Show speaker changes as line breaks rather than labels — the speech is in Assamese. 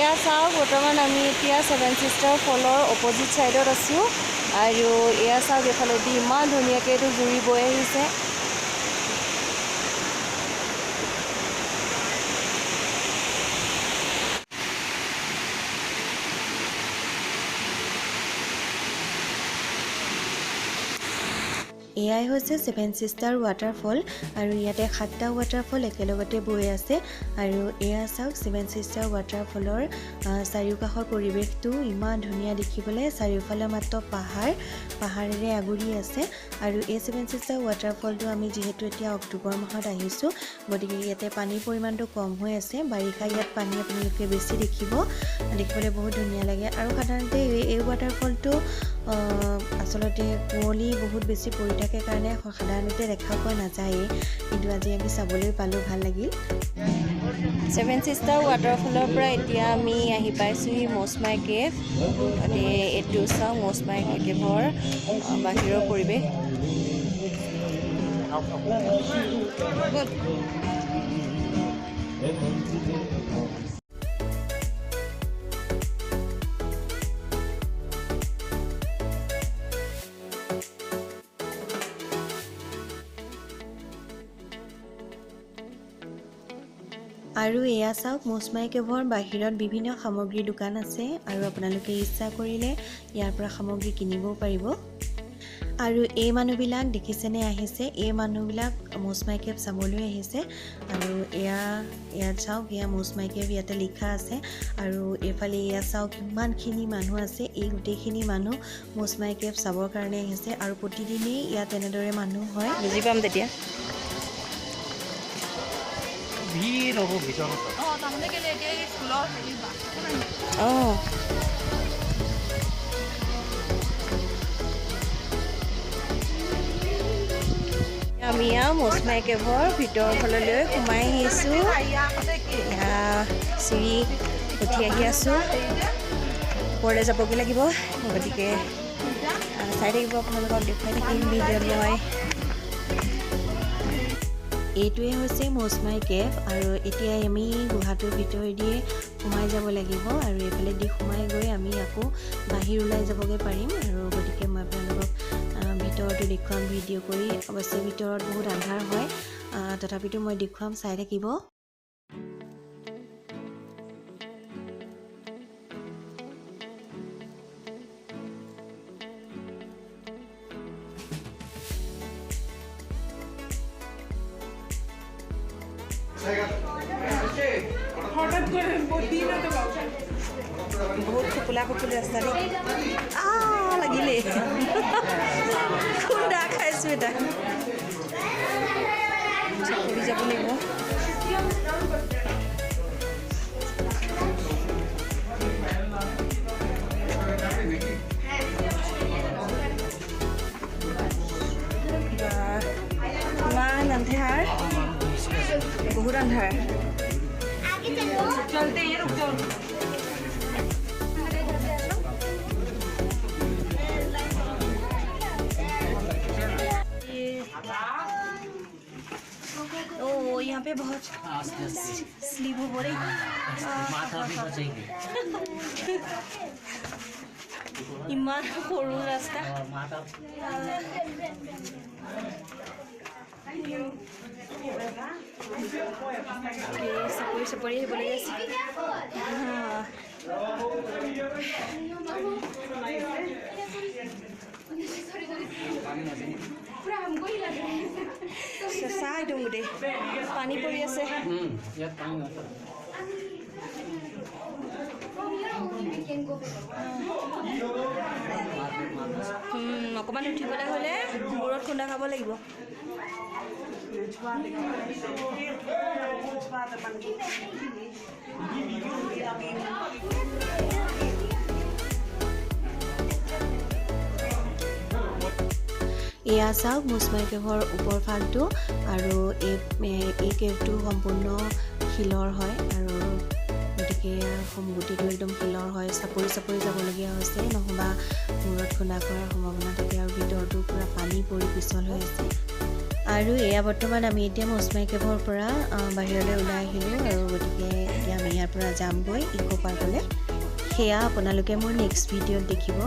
এয়া চাওক বৰ্তমান আমি এতিয়া ছেভেন ছিষ্টাৰ ফলৰ অপজিট ছাইডত আছোঁ আৰু এয়া চাওক এফালেদি ইমান ধুনীয়াকৈ এইটো জুৰি বৈ আহিছে। এয়াই হৈছে ছেভেন ছিষ্টাৰ ৱাটাৰফল আৰু ইয়াতে 7টা ৱাটাৰফল একেলগতে বৈ আছে আৰু এয়া চাওক ছেভেন ছিষ্টাৰ ৱাটাৰফলৰ চাৰিওকাষৰ পৰিৱেশটো ইমান ধুনীয়া দেখিবলৈ। চাৰিওফালে মাত্ৰ পাহাৰেৰে আগুৰি আছে আৰু এই ছেভেন ছিষ্টাৰ ৱাটাৰফলটো আমি যিহেতু এতিয়া অক্টোবৰ মাহত আহিছোঁ গতিকে ইয়াতে পানীৰ পৰিমাণটো কম হৈ আছে। বাৰিষা ইয়াত পানী আপোনালোকে বেছি দেখিবলৈ বহুত ধুনীয়া লাগে আৰু সাধাৰণতে এই ৱাটাৰফলটো আচলতে কুঁৱলী বহুত বেছি পৰি থাকে কাৰণে সাধাৰণতে দেখা পোৱা নাযায়েই, কিন্তু আজি আমি চাবলৈ পালোঁ, ভাল লাগিল। ছেভেন ছিষ্টাৰ ৱাটাৰফলৰ পৰা এতিয়া আমি আহি পাইছোঁহি মৌচমাই কেভ। এইটো চাওঁ মৌচমাই কেভৰ বাহিৰৰ পৰিৱেশ। আৰু এয়া চাওক মৌচমাই কেভৰ বাহিৰত বিভিন্ন সামগ্ৰীৰ দোকান আছে আৰু আপোনালোকে ইচ্ছা কৰিলে ইয়াৰ পৰা সামগ্ৰী কিনিবও পাৰিব। আৰু এই মানুহবিলাক দেখিছেনে আহিছে, এই মানুহবিলাক মৌচমাই কেভ চাবলৈ আহিছে আৰু ইয়াত চাওক এয়া মৌচমাই কেভ ইয়াতে লিখা আছে আৰু এইফালে এয়া চাওক কিমানখিনি মানুহ আছে। এই গোটেইখিনি মানুহ মৌচমাই কেভ চাবৰ কাৰণে আহিছে আৰু প্ৰতিদিনেই ইয়াত এনেদৰে মানুহ হয়। বুজি পাম তেতিয়া ভিৰ হ'ব ভিতৰত। তাৰমানে কেলে এতিয়া এই স্কুলৰ আমি মৌচমাই কেভৰ ভিতৰৰ ফাললৈ সোমাই আহিছোঁ। চিৰি উঠি আহি আছোঁ, ওপৰলৈ যাবগৈ লাগিব, গতিকে চাই থাকিব, আপোনালোকক দেখুৱাই থাকিম ভিডিঅ'ত মই। এইটোৱে হৈছে মৌচমাই কেভ আৰু এতিয়া আমি গুহাটোৰ ভিতৰেদিয়ে সোমাই যাব লাগিব আৰু এইফালেদি সোমাই গৈ আমি আকৌ বাহিৰ ওলাই যাবগৈ পাৰিম আৰু গতিকে মই আপোনালোকক ভিতৰটো দেখুৱাম ভিডিঅ' কৰি। অৱশ্যে ভিতৰত বহুত আন্ধাৰ হয়, তথাপিতো মই দেখুৱাম, চাই থাকিব। বহুত খুপুলি ৰাস্তা লাগিলে খুন্দা খাইছোঁ। এটা ঘূৰি যাব লাগিব। ইমান আন্ধাৰ, বহুত আন্ধাৰ। यहाँ पे बहुत स्लीप हो रही, इमान सरू रास्ता। চাপৰি আহিব লাগে। চেঁচা একদম গোটেই পানী পৰি আছে। অকণমান উঠিবলৈ হ'লে মূৰত খুন্দা খাব লাগিব। এয়া চাওক মৌচমাই কেভৰ ওপৰ ভাগটো আৰু এই কেভটো সম্পূৰ্ণ শিলৰ হয় আৰু গতিকে গোটেইটো একদম শিলৰ হয়। চাপৰি যাবলগীয়া হৈছে, নহ'বা মূৰত খুন্দা খোৱাৰ সম্ভাৱনা থাকে আৰু ভিতৰটো পূৰা পানী পৰি পিছল হৈ আছে। আৰু এয়া বৰ্তমান আমি এতিয়া মৌচমাই কেভৰ পৰা বাহিৰলৈ ওলাই আহিলোঁ আৰু গতিকে এতিয়া আমি ইয়াৰ পৰা যামগৈ ইকো পাৰ্কলৈ। সেয়া আপোনালোকে মোৰ নেক্সট ভিডিঅ'ত দেখিব।